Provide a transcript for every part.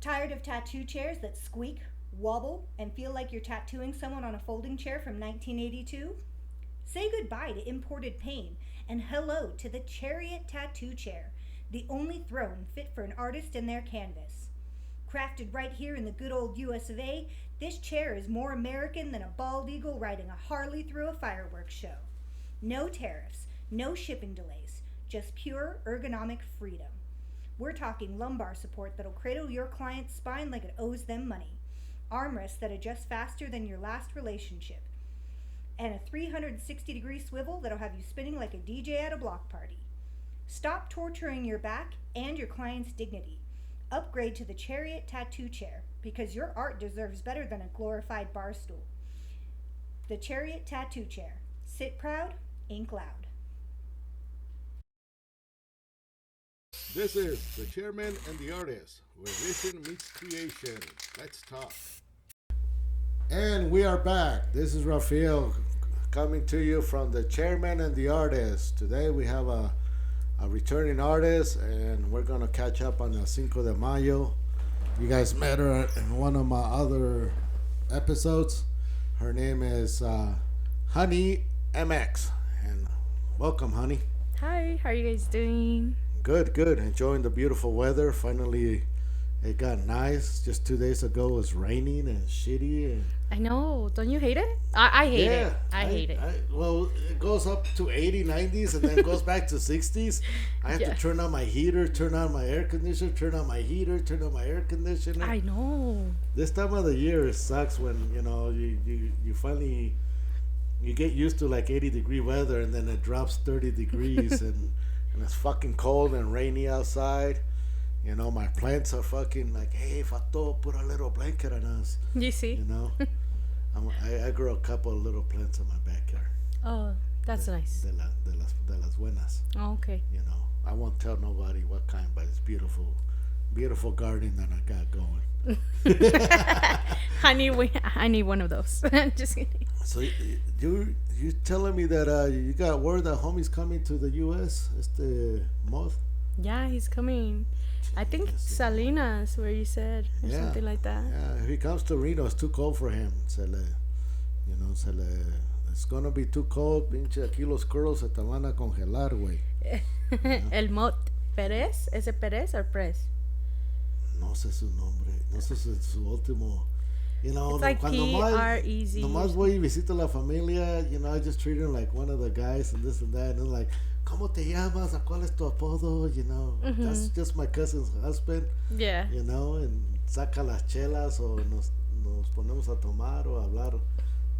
Tired of tattoo chairs that squeak, wobble, and feel like you're tattooing someone on a folding chair from 1982? Say goodbye to imported pain and hello to the Chariot Tattoo Chair, the only throne fit for an artist and their canvas. Crafted right here in the good old US of A, this chair is more American than a bald eagle riding a Harley through a fireworks show. No tariffs, no shipping delays, just pure ergonomic freedom. We're talking lumbar support that'll cradle your client's spine like it owes them money, armrests that adjust faster than your last relationship, and a 360-degree swivel that'll have you spinning like a DJ at a block party. Stop torturing your back and your client's dignity. Upgrade to the Chariot Tattoo Chair because your art deserves better than a glorified bar stool. The Chariot Tattoo Chair. Sit proud, ink loud. This is the chairman and the artist, where vision meets creation. Let's talk. And we are back. This is Rafael coming to you from the chairman and the artist. Today we have a returning artist, and we're gonna catch up on the Cinco de Mayo. You guys met her in one of my other episodes. Her name is Hunnymx, and welcome, honey. Hi, how are you guys doing? Good. Enjoying the beautiful weather. Finally, it got nice. Just 2 days ago, it was raining and shitty. And I know. Don't you hate it? I hate it. I hate it. Well, it goes up to 80, 90s, and then it goes back to 60s. I have to turn on my heater, turn on my air conditioner, turn on my heater, turn on my air conditioner. I know. This time of the year, it sucks when, you finally, you get used to like 80-degree weather, and then it drops 30 degrees, and it's fucking cold and rainy outside. You know, my plants are fucking like, hey, Fato, put a little blanket on us. You see? You know? I grow a couple of little plants in my backyard. Oh, that's nice. De las buenas. Oh, okay. You know, I won't tell nobody what kind, but it's beautiful garden that I got going. I need one of those. Just kidding. So you telling me that you got word that homie's coming to the U.S. Moth? Yeah, he's coming. I think Salinas, where you said, or something like that. Yeah, if he comes to Reno, it's too cold for him. It's gonna be too cold. Pinche, aquí los curls se te van a congelar, güey. El Mot Pérez, ¿ese Pérez or Press? No sé su nombre. No sé su último. You know, it's like P-R-E-Z. Nomás voy y visito la familia. You know, I just treat him like one of the guys and this and that. And like, ¿cómo te llamas? ¿A cuál es tu apodo? You know, that's just my cousin's husband. Yeah. You know, and saca las chelas o nos ponemos a tomar o a hablar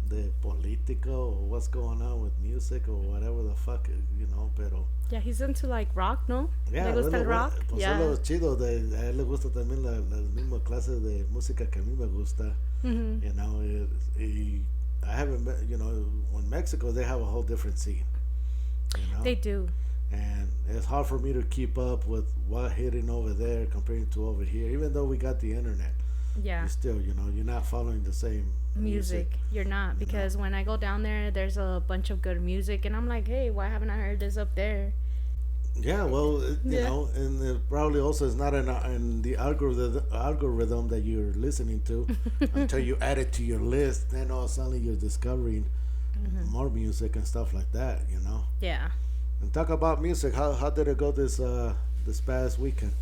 de político or what's going on with music or whatever the fuck, you know, pero... Yeah, he's into like rock, ¿no? Yeah, ¿Le gusta el rock? Pues es lo chido, a él le gusta también las mismas clases de música que a mí me gusta. You know, I haven't met, you know, in Mexico they have a whole different scene. You know? They do. And it's hard for me to keep up with what hitting over there compared to over here, even though we got the internet. Yeah. You still, you know, you're not following the same music. You're not, because when I go down there's a bunch of good music, and I'm like, hey, why haven't I heard this up there? Yeah, well, you know, and it probably also is not in the algorithm that you're listening to until you add it to your list. Then all suddenly you're discovering more music and stuff like that, you know. Yeah. And talk about music. How did it go this past weekend?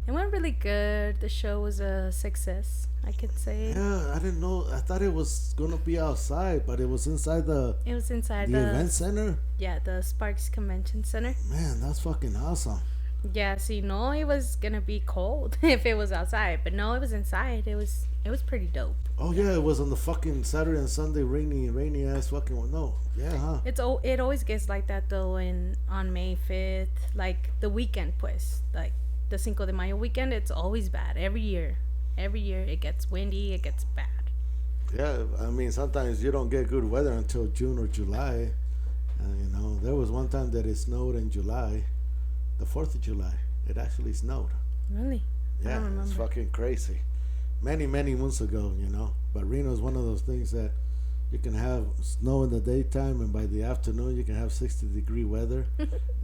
It went really good. The show was a success, I can say. Yeah, I didn't know. I thought it was gonna be outside, but it was inside the event center. Yeah, the Sparks Convention Center. Man, that's fucking awesome. Yeah, see, no, it was gonna be cold if it was outside, but no, it was inside. It was pretty dope. Oh yeah, it was on the fucking Saturday and Sunday rainy ass fucking one. No, yeah, huh? It always gets like that though on May 5th, like the weekend, pues, like the Cinco de Mayo weekend. It's always bad every year. Every year it gets windy, it gets bad. Yeah, I mean sometimes you don't get good weather until June or July. You know, there was one time that it snowed in July, the 4th of July. It actually snowed. Really? Yeah, it's fucking crazy. Many months ago, you know. But Reno is one of those things that you can have snow in the daytime, and by the afternoon you can have 60-degree weather,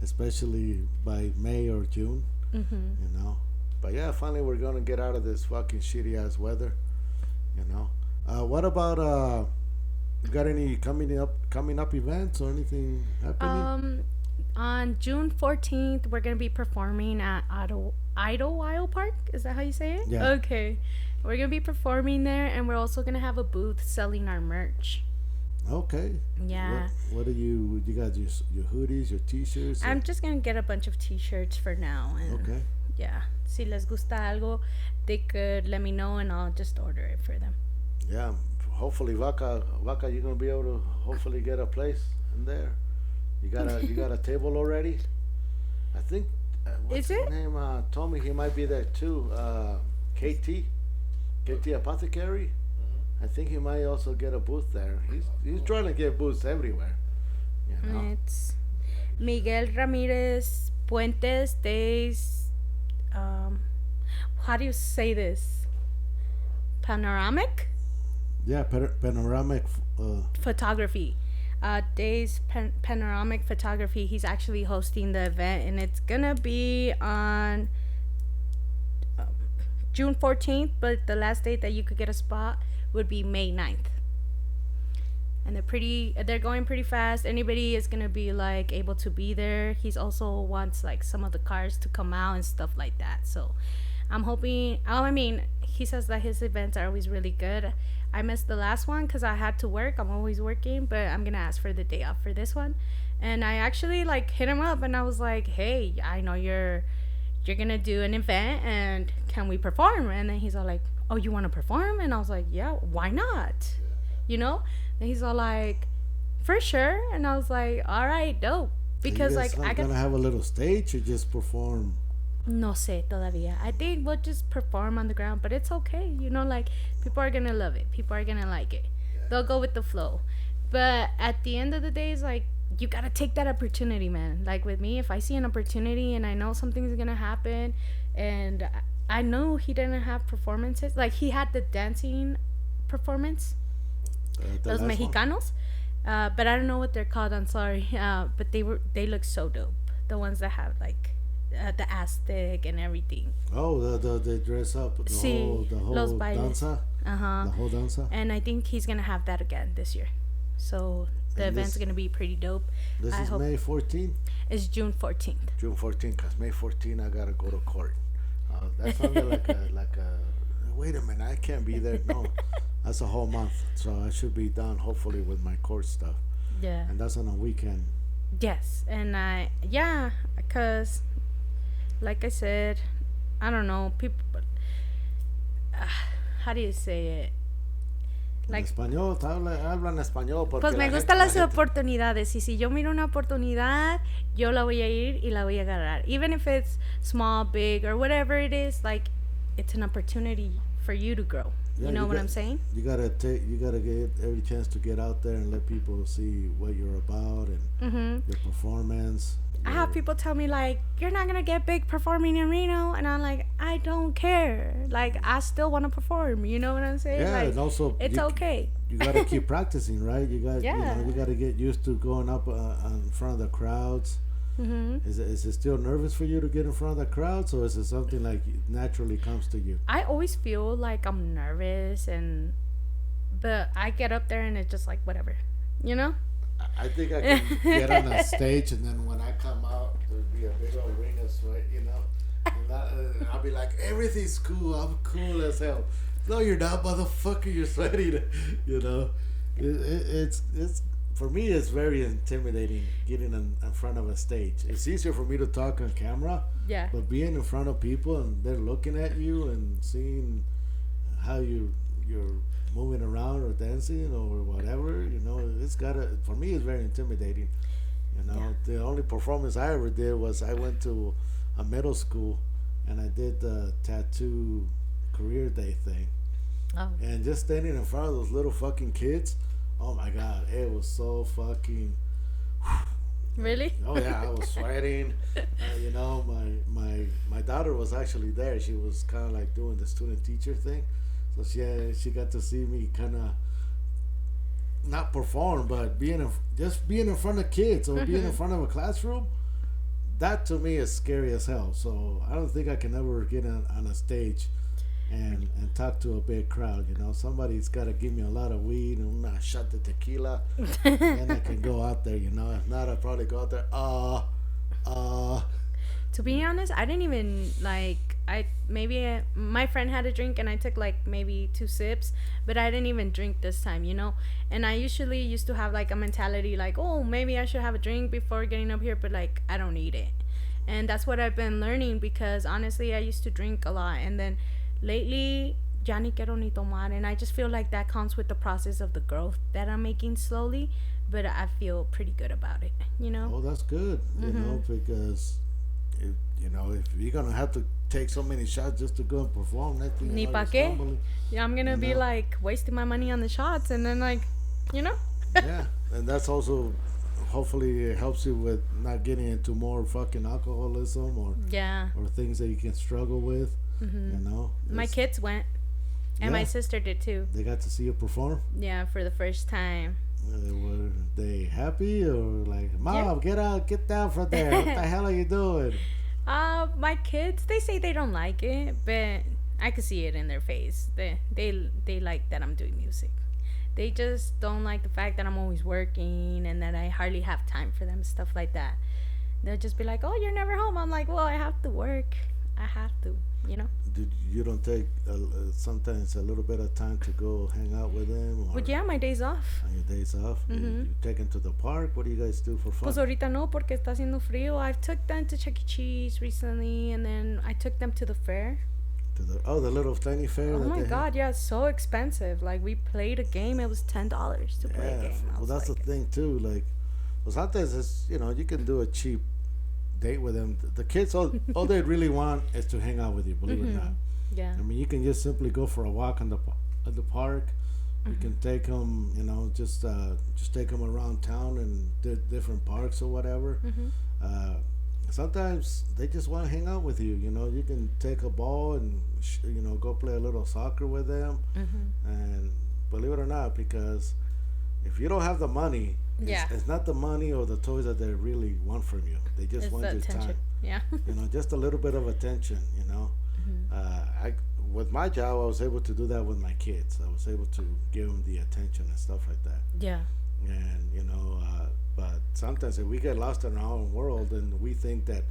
especially by May or June. You know, But yeah, finally we're gonna get out of this fucking shitty ass weather. You know. What about you got any coming up events or anything happening? Um, on June 14th, we're gonna be performing at Idlewild Park. Is that how you say it? Yeah. Okay. We're gonna be performing there, and we're also gonna have a booth selling our merch. Okay. Yeah. What are you got your hoodies, your t-shirts? I'm just gonna get a bunch of T-shirts for now, and Okay. yeah, si les gusta algo, they could let me know, and I'll just order it for them. Yeah. Hopefully, Vaca, you're gonna be able to hopefully get a place in there. You got a table already? I think. What's Is his it? name? Told me he might be there too. KT Apothecary. I think he might also get a booth there. He's trying to get booths everywhere. You know. It's Miguel Ramirez Puentes Days. How do you say this? Panoramic Yeah, panoramic. photography. Days Panoramic Photography. He's actually hosting the event, and it's gonna be on June 14th. But the last date that you could get a spot would be May 9th. And they're going pretty fast. Anybody is gonna be like able to be there. He's also wants like some of the cars to come out and stuff like that. So I'm hoping. I mean, he says that his events are always really good. I missed the last one because I had to work. I'm always working, but I'm gonna ask for the day off for this one. And I actually like hit him up, and I was like, "Hey, I know you're gonna do an event, and can we perform?" And then he's all like, "Oh, you want to perform?" And I was like, "Yeah, why not?" You know. And he's all like, "For sure." And I was like, "All right, dope." Because you guys like I gonna got have a little stage or just perform? no sé todavía. I think we'll just perform on the ground, but it's okay. You know, like people are gonna love it. People are gonna like it. They'll go with the flow. But at the end of the day, it's like you gotta take that opportunity, man. Like with me, if I see an opportunity and I know something's gonna happen, and I know he didn't have performances. Like he had the dancing performance, The those last one? Mexicanos. But I don't know what they're called. I'm sorry. But they look so dope. The ones that have like the Aztec and everything. Oh, the dress up, Sí, the los whole bailes. danza, Uh-huh. the whole danza. And I think he's gonna have that again this year. So the And event's this- gonna be pretty dope. This I is hope May 14th, it's June 14th. June 14th, cause May 14th I gotta go to court. That sounded like a. Wait a minute, I can't be there. No, that's a whole month, so I should be done hopefully with my court stuff, Yeah. and that's on a weekend. Yes. And yeah, because like I said, I don't know, people. How do you say it? Like, En español, hablan español porque pues me la gustan gente- las la gente- oportunidades, y si yo miro una oportunidad, yo la voy a ir y la voy a agarrar. Even if it's small, big, or whatever it is, like it's an opportunity for you to grow. Yeah, You know what got- I'm saying? You gotta get every chance to get out there and let people see what you're about and Mm-hmm. your performance. I have people tell me like, "You're not gonna get big performing in Reno," and I'm like, "I don't care. Like, I still want to perform." You know what I'm saying? Yeah, like, and also it's okay. You gotta keep practicing, right? Yeah. You gotta get used to going up in front of the crowds. Mm-hmm. Is it still nervous for you to get in front of the crowds, or is it something like it naturally comes to you? I always feel like I'm nervous, but I get up there and it's just like whatever, you know? I think I can get on a stage, and then when I come out, there'll be a big old ring of sweat, you know. And I'll be like, everything's cool. I'm cool as hell. No, you're not, motherfucker. You're sweaty, you know. It's for me. It's very intimidating getting in front of a stage. It's easier for me to talk on camera, Yeah. but being in front of people and they're looking at you and seeing how you're moving around or dancing or whatever, you know, for me it's very intimidating. You know, the only performance I ever did was I went to a middle school and I did the tattoo career day thing. Oh. And just standing in front of those little fucking kids, oh my god, it was so fucking. Really? Oh yeah, I was sweating. You know, my daughter was actually there. She was kind of like doing the student teacher thing, so she got to see me kind of not perform, but being in front of kids or being in front of a classroom. that to me is scary as hell. So I don't think I can ever get on a stage and talk to a big crowd. You know, somebody's got to give me a lot of weed and a shot of tequila, and I can go out there. You know, if not, I'd probably go out there. Uh, To be honest, I didn't even like. My friend had a drink and I took like maybe 2 sips, but I didn't even drink this time, you know. And I usually used to have like a mentality like, oh, maybe I should have a drink before getting up here, but like I don't need it. And that's what I've been learning because honestly, I used to drink a lot, and then lately, ya ni quiero ni tomar, and I just feel like that comes with the process of the growth that I'm making slowly. But I feel pretty good about it, you know. oh, that's good. You know, because if you're gonna have to take so many shots just to go and perform, next thing Ni you know, pa you're qué? stumbling. Yeah, I'm gonna You be know? like wasting my money on the shots, and then like, you know. Yeah, and that's also hopefully it helps you with not getting into more fucking alcoholism Yeah. or things that you can struggle with. You know, My It's- kids went, and my Yeah. sister did too. they got to see you perform. Yeah, for the first time. Were they happy or like, Mom, get out, get down from there? What the hell are you doing? My kids, they say they don't like it, but I could see it in their face. They like that I'm doing music. They just don't like the fact that I'm always working and that I hardly have time for them, stuff like that. They'll just be like, "Oh, you're never home." I'm like, "Well, I have to work. I have to, you know." You don't take sometimes a little bit of time to go hang out with them, or But yeah, my day's off. on your days off? You take them to the park. What do you guys do for fun? Pues ahorita no, porque está haciendo frío. I've took them to Chuck E. Cheese recently, and then I took them to the fair. To the little tiny fair. Oh that my they god, yeah, it's so expensive. Like we played a game, it was $10 to play a Yeah, game. I well, was that's like, the thing too. Like, well, sometimes it's you can do a cheap date with them. The kids all they really want is to hang out with you. Believe it or not. yeah. I mean, you can just simply go for a walk at the park. You can take them, just take them around town and different parks or whatever. Sometimes they just want to hang out with you. You can take a ball and go play a little soccer with them. And believe it or not, because if you don't have the money, Yeah. it's not the money or the toys that they really want from you. They just It's want the your attention. time. Yeah. Just a little bit of attention. I with my job, I was able to do that with my kids. I was able to give them the attention and stuff like that. yeah. And but sometimes if we get lost in our own world and we think that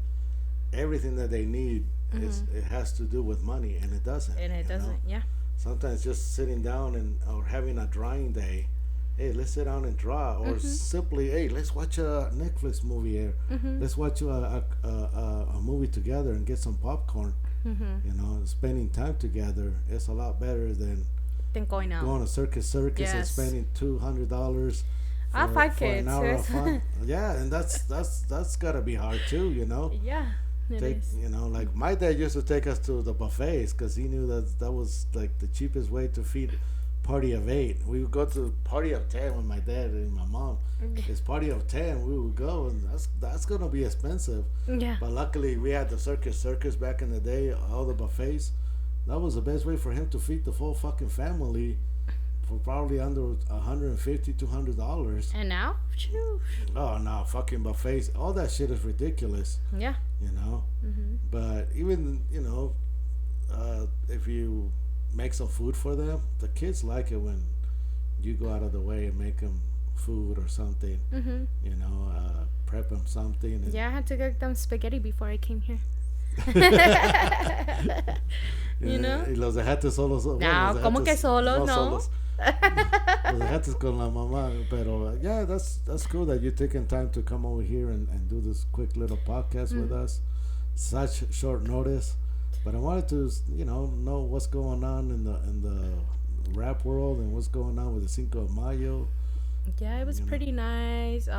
everything that they need it has to do with money, and it doesn't. And it you know? doesn't, yeah. Sometimes just sitting down or having a drawing day. Hey, let's sit down and draw, or simply, hey, let's watch a Netflix movie here. Let's watch a movie together and get some popcorn. Spending time together is a lot better than Then going out. going to circus and Yes. spending $200 I have 5 for kids. an hour of Yes. fun. Yeah, and that's gotta be hard too. Yeah. It Take is. like my dad used to take us to the buffets because he knew that was like the cheapest way to feed party of 8. We would go to party of 10 with my dad and my mom. It's party of 10. We would go, and that's gonna be expensive. Yeah. But luckily, we had the circus back in the day. All the buffets. That was the best way for him to feed the full fucking family for probably under $150, $200. And now? Phew. Oh no, fucking buffets! All that shit is ridiculous. Yeah. But even if you make some food for them, the kids like it when you go out of the way and make them food or something. Prep them something. And Yeah, I had to cook them spaghetti before I came here. You know? Y los dejaste solos. No, los ¿cómo dejaste que solos? No. solos. Los dejaste con la mamá. Pero yeah, that's cool that you're taking time to come over here and do this quick little podcast with us. Such short notice. But I wanted to, know what's going on in the rap world and what's going on with the Cinco de Mayo. Yeah, it was pretty nice.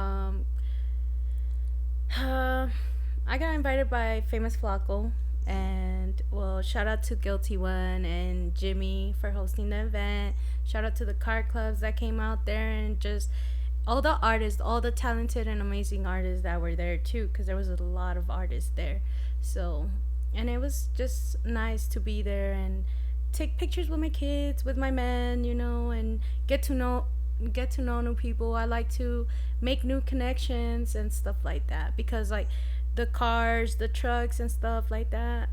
I got invited by Famous Flacco, and well, shout out to Guilty One and Jimmy for hosting the event. Shout out to the car clubs that came out there, and just all the artists, all the talented and amazing artists that were there too, because there was a lot of artists there. So, and it was just nice to be there and take pictures with my kids, with my man, and get to know new people. I like to make new connections and stuff like that, because like the cars, the trucks, and stuff like that.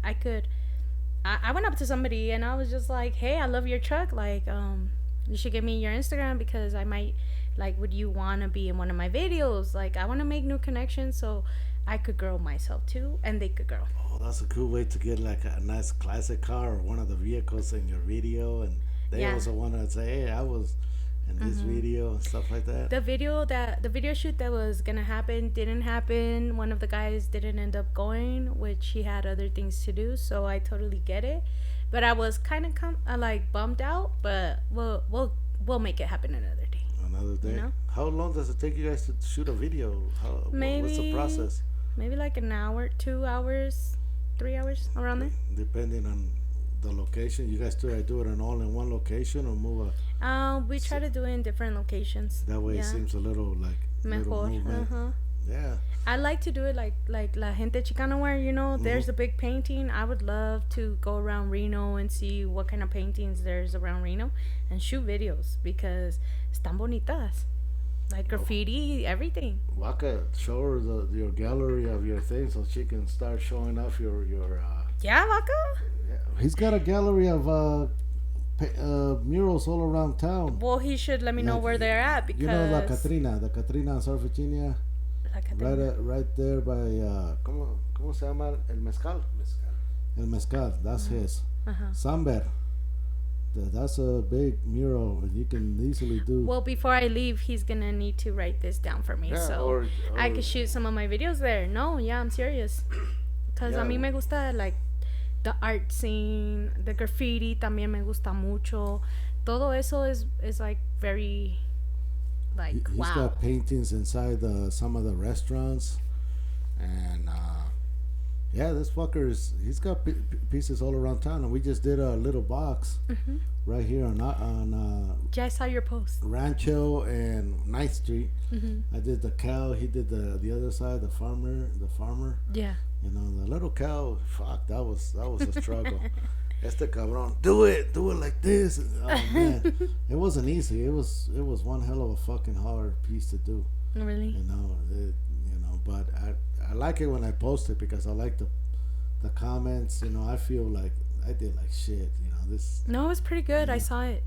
I went up to somebody and I was just like, "Hey, I love your truck. Like, you should give me your Instagram because I might like. Would you want to be in one of my videos? Like, I want to make new connections so I could grow myself too, and they could grow." Oh, that's a cool way to get like a nice classic car or one of the vehicles in your video, and they Yeah. also want to say, "Hey, I was in this video" and stuff like that. The video shoot that was gonna happen didn't happen. One of the guys didn't end up going, which he had other things to do. So I totally get it, but I was kind of like bummed out. But we'll make it happen another day. Another day. know? How long does it take you guys to shoot a video? What's the Maybe process? maybe like an hour, 2 hours, 3 hours around there. Depending on the location, you guys do it in all in one location or move We try to do it in different locations. that way. It Yeah. seems a little like little Mejor. movement. Yeah. I like to do it like La Gente Chicana, where there's a big painting. I would love to go around Reno and see what kind of paintings there's around Reno and shoot videos because están bonitas, like graffiti, everything. Waka, show her your gallery of your things so she can start showing off your. Yeah, Vaca. He's got a gallery of murals all around town. Well, he should let me know Like, where they're at because You know the Catrina in South Virginia, right there by ¿cómo se llama? El Mezcal. El Mezcal. That's his. Samber. That's a big mural, and you can easily do. Well, before I leave, he's gonna need to write this down for me, Yeah, so or- I could shoot some of my videos there. No, yeah, I'm serious. Cause Yeah. a mí me gusta like the art scene, the graffiti también me gusta mucho. Todo eso is like very like He's wow. got paintings inside some of the restaurants, and yeah, this fucker he's got pieces all around town, and we just did a little box right here on Yeah, I saw your post. Rancho and 9th Street. I did the cow. He did the other side, the farmer. Yeah. You know, the little cow. Fuck, that was a struggle. Este cabrón, do it like this. Oh man, it wasn't easy. It was one hell of a fucking hard piece to do. Really? You know, but I like it when I post it because I like the comments. You know, I feel like I did like shit. You know, this. No, it was pretty good. I saw it.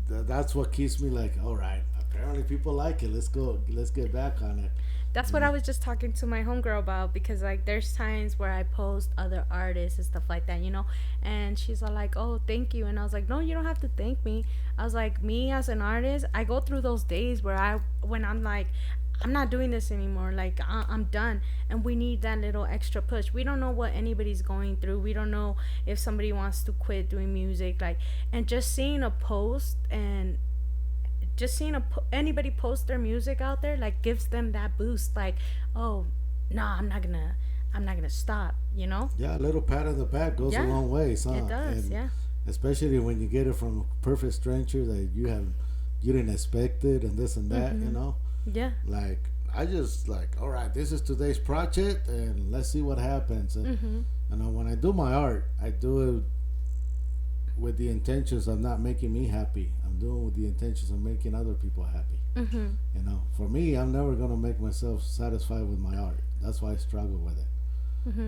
That's what keeps me like, all right. Apparently, people like it. Let's go. Let's get back on it. That's what I was just talking to my homegirl about because like there's times where I post other artists and stuff like that, and she's all like, "Oh, thank you," and I was like, "No, you don't have to thank me." I was like, me as an artist, I go through those days when I'm like, I'm not doing this anymore, like I'm done, and we need that little extra push. We don't know what anybody's going through. We don't know if somebody wants to quit doing music, like, and just seeing a post and just seeing anybody post their music out there like gives them that boost, like, oh no, I'm not gonna stop. Yeah, a little pat on the back goes a long way, huh? It does. And yeah, especially when you get it from a perfect stranger that you didn't expect it and this and that. yeah, Like, I just like, all right, this is today's project and let's see what happens. And when I do my art, I do it with the intentions of not making me happy. I'm doing it with the intentions of making other people happy. For me, I'm never gonna make myself satisfied with my art. That's why I struggle with it.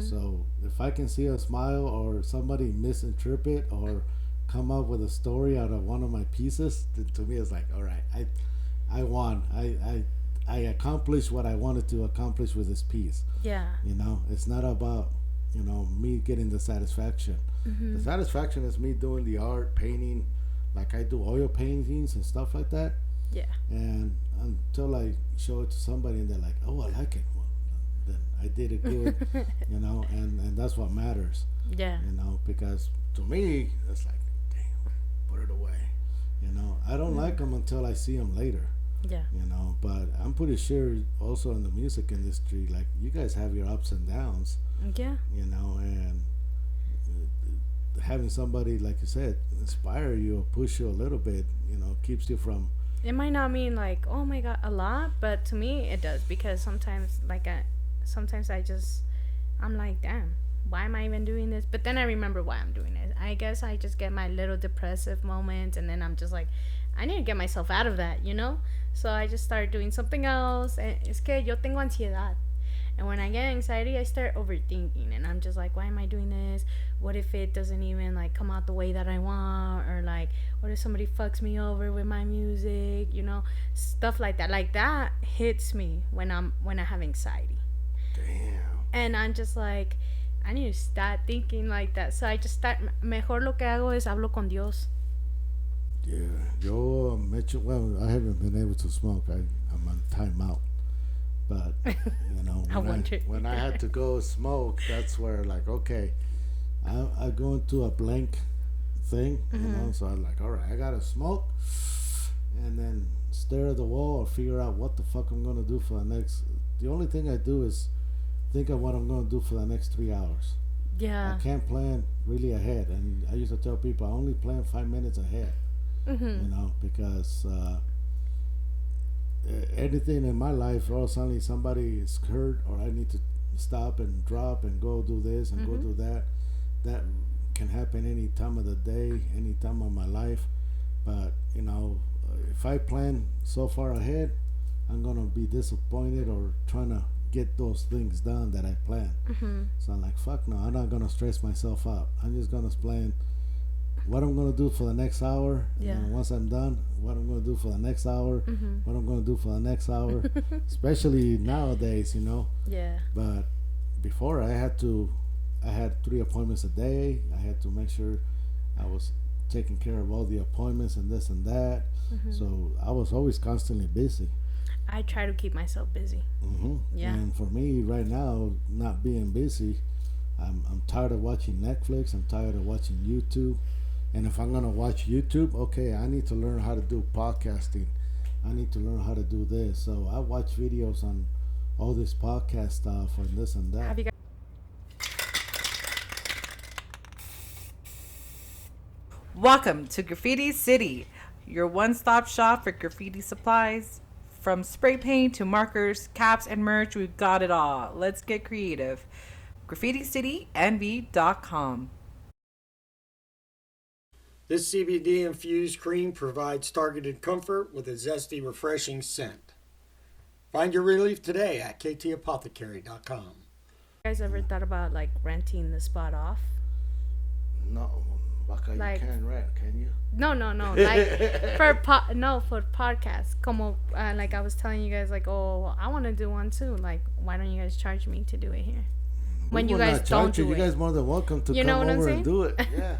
So if I can see a smile or somebody misinterpret or come up with a story out of one of my pieces, to me it's like, all right, I won. I accomplished what I wanted to accomplish with this piece. yeah, It's not about me getting the satisfaction. The satisfaction is me doing the art, painting, like I do oil paintings and stuff like that. yeah, And until I show it to somebody and they're like, oh, I like it, well, then I did it good. And that's what matters. yeah, Because to me it's like, damn, put it away. I don't like them until I see them later. yeah, But I'm pretty sure also in the music industry, like, you guys have your ups and downs. yeah, And having somebody, like you said, inspire you or push you a little bit, keeps you from. it might not mean like, oh my god, a lot, but to me it does, because sometimes I'm like, damn, why am I even doing this? But then I remember why I'm doing it. I guess I just get my little depressive moments, and then I'm just like, I need to get myself out of that, So I just started doing something else. Es que yo tengo ansiedad. And when I get anxiety, I start overthinking, and I'm just like, why am I doing this? What if it doesn't even like come out the way that I want? Or like, what if somebody fucks me over with my music? You know, stuff like that. Like that hits me when I have anxiety. Damn. And I'm just like, I need to start thinking like that. So I just start. Mejor lo que hago es hablo con Dios. Yeah, yo mentioned. Well, I haven't been able to smoke. I'm on timeout. But you know, when I had to go smoke, that's where like, okay, I go into a blank thing, you know. So I'm like, all right, I gotta smoke, and then stare at the wall or figure out what the fuck I'm gonna do for the next. The only thing I do is think of what I'm gonna do for the next 3 hours. Yeah. I can't plan really ahead, and I used to tell people I only plan 5 minutes ahead. You know, because anything in my life, all suddenly somebody is hurt, or I need to stop and drop and go do this and go do that. That can happen any time of the day, any time of my life. But you know, if I plan so far ahead, I'm gonna be disappointed or trying to get those things done that I plan. So I'm like, fuck no, I'm not gonna stress myself out. I'm just gonna plan what I'm gonna do for the next hour, and once I'm done, what I'm gonna do for the next hour, what I'm gonna do for the next hour, especially nowadays, you know. Yeah. But before I had 3 appointments a day. I had to make sure I was taking care of all the appointments and this and that. So I was always constantly busy. I try to keep myself busy. Yeah. And for me right now, not being busy, I'm tired of watching Netflix. I'm tired of watching YouTube. And if I'm gonna watch YouTube, okay, I need to learn how to do podcasting. I need to learn how to do this. So I watch videos on all this podcast stuff and this and that. Have you guys? Welcome to Graffiti City, your one-stop shop for graffiti supplies. From spray paint to markers, caps, and merch, we've got it all. Let's get creative. GraffitiCityNV.com. This CBD-infused cream provides targeted comfort with a zesty, refreshing scent. Find your relief today at ktapothecary.com. You guys ever thought about like renting the spot off? No, Waka, Like- you can't rent, can you? No. Like for podcasts. Como like I was telling you guys, like, oh, I want to do one too. Like, why don't you guys charge me to do it here? When We you will guys not don't charge you. do You it. guys more than welcome to You know come what I'm over saying? and do it. Yeah,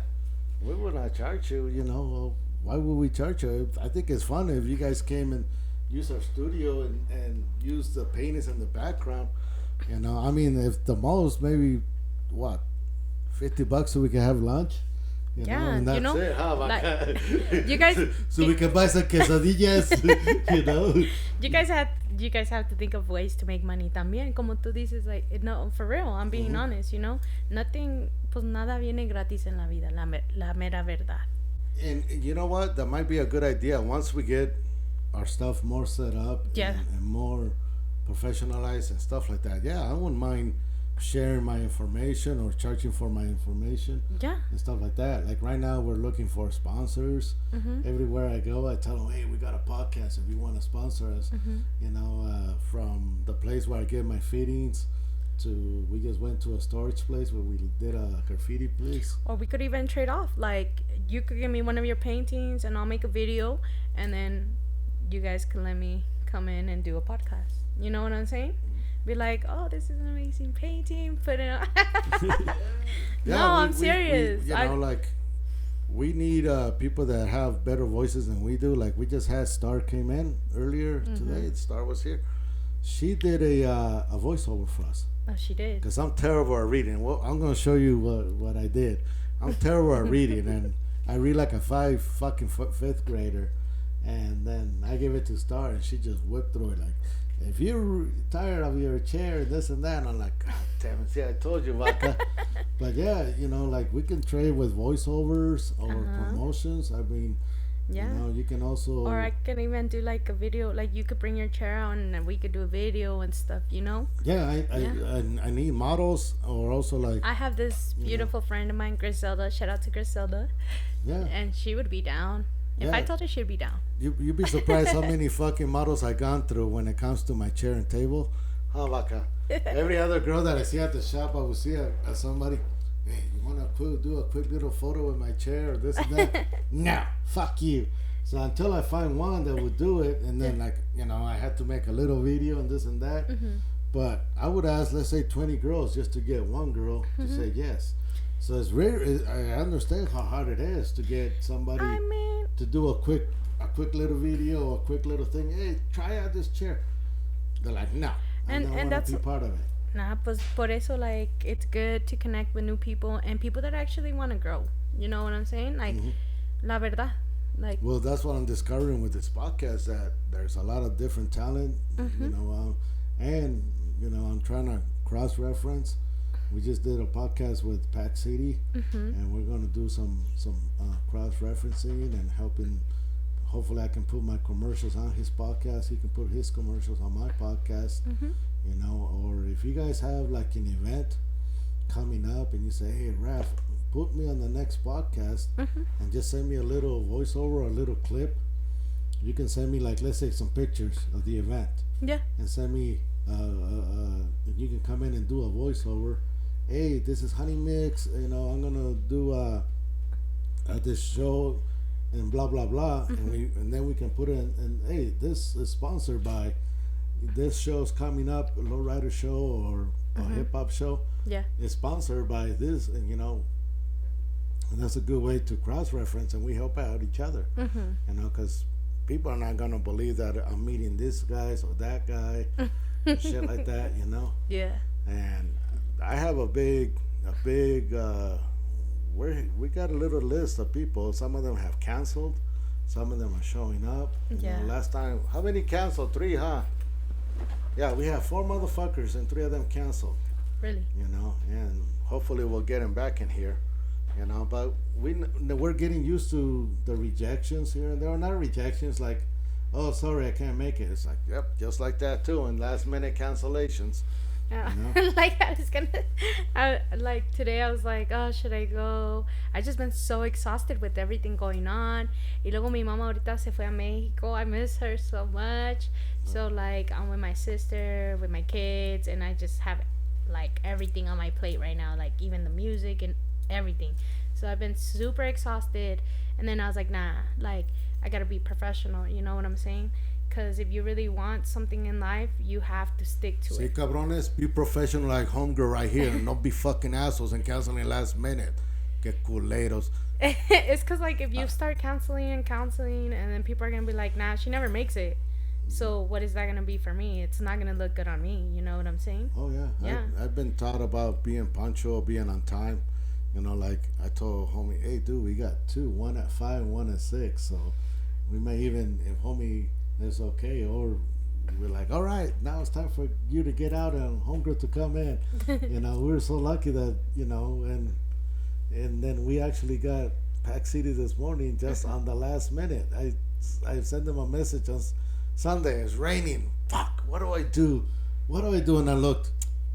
we will not charge you. You know, well, why would we charge you? I think it's fun if you guys came and use our studio and use the paintings in the background. You know, I mean, if the most maybe what $50 so we can have lunch. You know, Yeah, and that's you know, it, huh? like, you guys, so we can buy some quesadillas. You know. you guys have to think of ways to make money también. Como tú dices, like, no, for real, I'm being honest, you know. Nothing, pues nada viene gratis en la vida, la mera verdad. And you know what? That might be a good idea. Once we get our stuff more set up and more professionalized and stuff like that, yeah, I wouldn't mind sharing my information or charging for my information Yeah. and stuff like that. Like right now, we're looking for sponsors. Everywhere I go, I tell them, hey, we got a podcast if you want to sponsor us. You know, from the place where I get my fittings to we just went to a storage place where we did a graffiti place. Or we could even trade off. Like, you could give me one of your paintings and I'll make a video, and then you guys can let me come in and do a podcast. You know what I'm saying? Be like, oh, this is an amazing painting. Put it on. No, I'm serious. You know, like we need people that have better voices than we do. Like we just had Star came in earlier today. Star was here. She did a voiceover for us. Oh, she did. Because I'm terrible at reading. Well, I'm gonna show you what I did. I'm terrible at reading, and I read like a fifth grader. And then I gave it to Star, and she just whipped through it like, if you're tired of your chair, this and that, and I'm like, God damn it, see, I told you, Vaca. But yeah, you know, like we can trade with voiceovers or promotions. I mean, Yeah. you know, you can also. Or I can even do like a video. Like, you could bring your chair on and we could do a video and stuff, you know? Yeah, I need models or also like. I have this beautiful friend of mine, Griselda. Shout out to Griselda. Yeah. And she would be down. If I Yeah. told her, she'd be down. You'd be surprised how many fucking models I gone through when it comes to my chair and table. Huh, vaca? Every other girl that I see at the shop, I will see somebody. Hey, you want to do a quick little photo with my chair or this and that? No, fuck you. So until I find one that would do it, and then I had to make a little video and this and that. But I would ask, let's say 20 girls just to get one girl to say yes. So it's rare. I understand how hard it is to get somebody to do a quick little video, a quick little thing. Hey, try out this chair. They're like, no, I don't want to be part of it. Nah, pues por eso, like, it's good to connect with new people and people that actually want to grow. You know what I'm saying? Like, la verdad. Like, well, that's what I'm discovering with this podcast, that there's a lot of different talent, and I'm trying to cross-reference. We just did a podcast with Pack City, and we're going to do some cross-referencing and helping. Hopefully I can put my commercials on his podcast. He can put his commercials on my podcast, or if you guys have like an event coming up and you say, hey, Raph, put me on the next podcast and just send me a little voiceover, a little clip. You can send me, like, let's say some pictures of the event. Yeah. And send me, you can come in and do a voiceover. Hey, this is Hunnymx. I'm going to do this show and blah blah blah, and then we can put it in, hey, this is sponsored by, this show's coming up, a lowrider show or a hip-hop show, it's sponsored by this, and and that's a good way to cross-reference, and we help out each other, because people are not gonna believe that I'm meeting this guy or that guy and shit like that, yeah. And I have a big we got a little list of people. Some of them have canceled. Some of them are showing up. Last time, how many canceled? 3, huh? Yeah, we have 4 motherfuckers and 3 of them canceled. Really? And hopefully we'll get them back in here. But we're getting used to the rejections here and there. Are not rejections like, oh, sorry, I can't make it. It's like, yep, just like that too. And last minute cancellations. Like I was like today I was like, oh, should I go? I just been so exhausted with everything going on. Y luego mi mamá ahorita se fue a Mexico. I miss her so much. So like I'm with my sister, with my kids, and I just have like everything on my plate right now, like even the music and everything. So I've been super exhausted, and then I was like, nah, like I gotta be professional, you know what I'm saying? Because if you really want something in life, you have to stick to it. Cabrones, be professional like homegirl right here, and don't be fucking assholes and canceling last minute. Que culeros. It's because, like, if you start counseling, and then people are going to be like, nah, she never makes it. So what is that going to be for me? It's not going to look good on me. You know what I'm saying? Oh, yeah. Yeah. I've been taught about being punctual, being on time. Like I told homie, hey, dude, we got 2, 1 at 5 and 1 at 6. So we may even, if homie... it's okay, or we're like, all right, now it's time for you to get out and homegirl to come in. We're so lucky that and then we actually got Pack City this morning just on the last minute. I sent them a message on Sunday. It's raining. Fuck, what do I do? And I looked,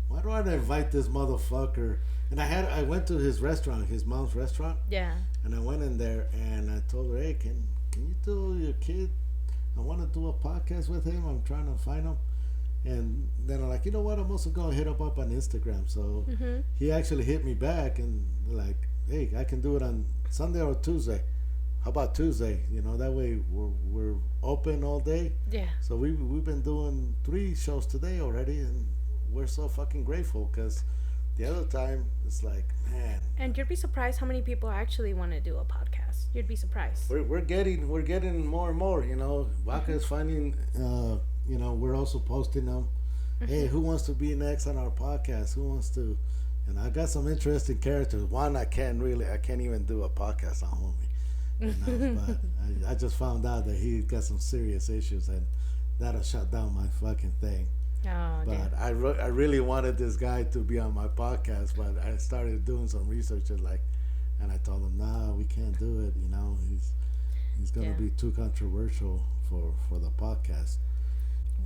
why do I invite this motherfucker? And I went to his restaurant, his mom's restaurant. Yeah. And I went in there and I told her, hey, can you tell your kid I want to do a podcast with him. I'm trying to find him. And then I'm like, you know what? I'm also going to hit him up on Instagram. So he actually hit me back and like, hey, I can do it on Sunday or Tuesday. How about Tuesday? That way we're open all day. Yeah. So we've been doing 3 shows today already, and we're so fucking grateful because the other time it's like, man. And you'd be surprised how many people actually want to do a podcast. You'd be surprised. We're getting more and more. Waka is finding. We're also posting them. Hey, who wants to be next on our podcast? Who wants to? And I got some interesting characters. One I can't even do a podcast on homie. But I just found out that he got some serious issues, and that'll shut down my fucking thing. Oh, but yeah. I really wanted this guy to be on my podcast, but I started doing some research and I told him, nah, we can't do it. He's gonna be too controversial for the podcast.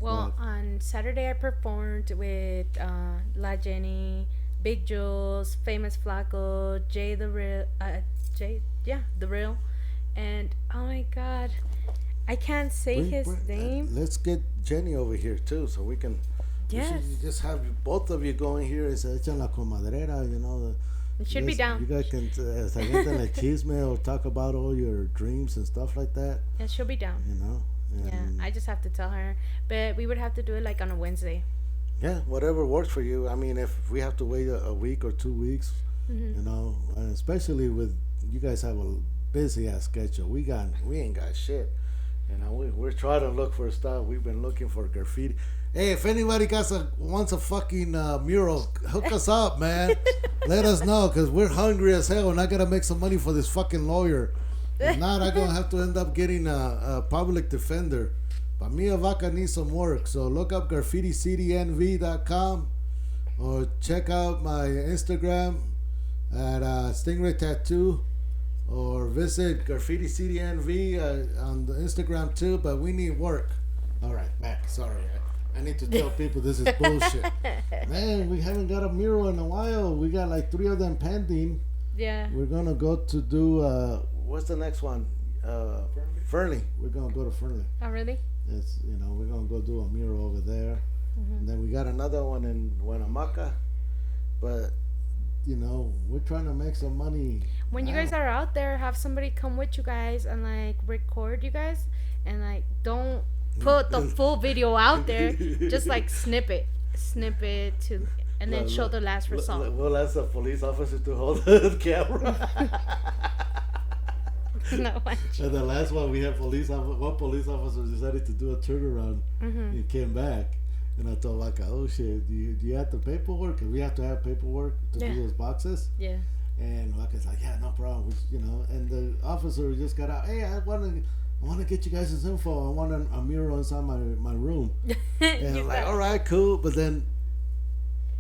Well, on Saturday I performed with La Jenny, Big Jules, Famous Flaco, Jay the Real, the Real, and oh my God, I can't say his name. Let's get Jenny over here too, so we can Yes. You just have both of you going here and say, echan la comadrera, you know. It should be down. You guys can, la chisme or talk about all your dreams and stuff like that, Yeah, she'll be down. you know. Yeah, And I just have to tell her. But we would have to do it like on a Wednesday. yeah, whatever works for you. I mean, if we have to wait a week or 2 weeks, you know, especially with you guys have a busy ass schedule. We ain't got shit. You know, we're trying to look for stuff. We've been looking for graffiti. Hey, if anybody wants a fucking mural, hook us up, man. Let us know, because we're hungry as hell and I gotta make some money for this fucking lawyer. If not, I'm gonna have to end up getting a public defender. But Mia Vaca needs some work, so look up graffiticityNV.com or check out my Instagram at Stingray Tattoo, or visit Graffiti City NV on the Instagram too. But we need work. All right, back. Sorry, I need to tell people this is bullshit. Man, we haven't got a mural in a while. We got like 3 of them pending. Yeah. We're gonna go to do what's the next one? Fernley. We're gonna go to Fernley. Oh, really? It's, you know, we're gonna go do a mural over there. And then we got another one in Guanamaca. But you know, we're trying to make some money. When you guys are out there, have somebody come with you guys and like record you guys, and like don't put the full video out there. Just like snip it to, and then show the last result. We'll ask the police officer to hold the camera. No, And the last one, we had one police officer decided to do a turnaround and came back. And I told Vaca, oh shit, do you have the paperwork? Because we have to have paperwork to do those boxes. Yeah. And Vaca's like, yeah, no problem. You know, and the officer just got out. Hey, I want to get you guys' info. I want a mural inside my room. And I'm like, all right, cool. But then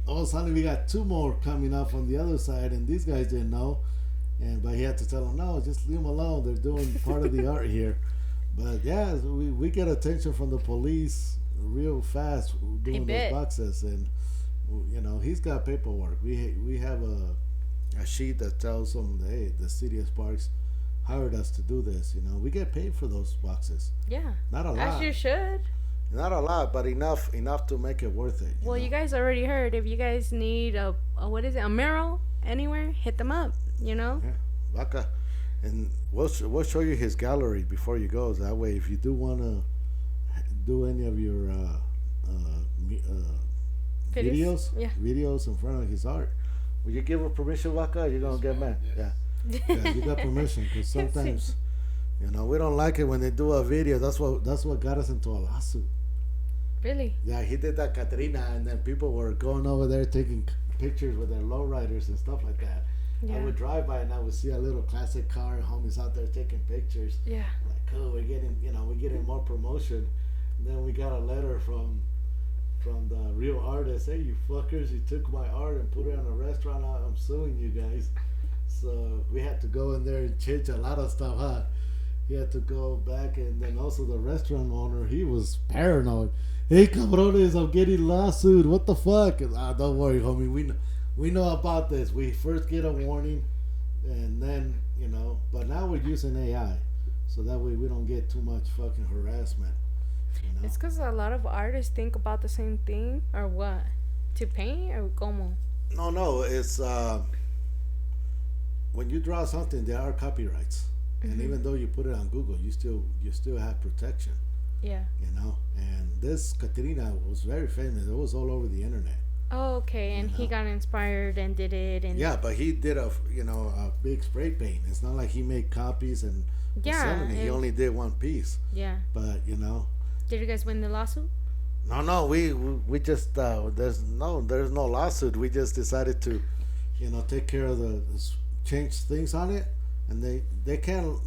all of a sudden we got 2 more coming up on the other side, and these guys didn't know. But he had to tell them, no, just leave them alone. They're doing part of the art here. But yeah, we get attention from the police real fast doing those boxes, and you know, he's got paperwork. We have a sheet that tells him, hey, the city of Sparks hired us to do this. You know, we get paid for those boxes. Yeah. Not a lot. As you should. Not a lot, but enough to make it worth it. Well, you guys already heard. If you guys need a mural anywhere, hit them up. You know. Yeah, Vaca, and we'll show you his gallery before you go. That way, if you do want to do any of your videos in front of his art, will you give him permission, Vaca? You're gonna get mad. Yes. Yeah, you got permission, because sometimes, you know, we don't like it when they do a video. That's what got us into a lawsuit. Really? Yeah, he did that Katrina, and then people were going over there taking pictures with their lowriders and stuff like that. Yeah. I would drive by and I would see a little classic car, homies out there taking pictures. Yeah. Like, cool, we're getting more promotion. And then we got a letter from the real artist. Hey, you fuckers, you took my art and put it on a restaurant. I'm suing you guys. So we had to go in there and change a lot of stuff, huh? He had to go back, and then also the restaurant owner, he was paranoid. Hey, cabrones, I'm getting lawsuit. What the fuck? Don't worry, homie. We know about this. We first get a warning, and then, you know, but now we're using AI, so that way we don't get too much fucking harassment. You know? It's because a lot of artists think about the same thing, or what? To paint or como? No, it's when you draw something, there are copyrights, and even though you put it on Google, you still have protection. Yeah. You know, and this Katrina was very famous. It was all over the internet. Oh, okay, and he got inspired and did it, and yeah, but he did a big spray paint. It's not like he made copies and was selling it. He only did one piece. Yeah. But you know. Did you guys win the lawsuit? No, we just there's no lawsuit. We just decided to, you know, take care of change things on it, and they can't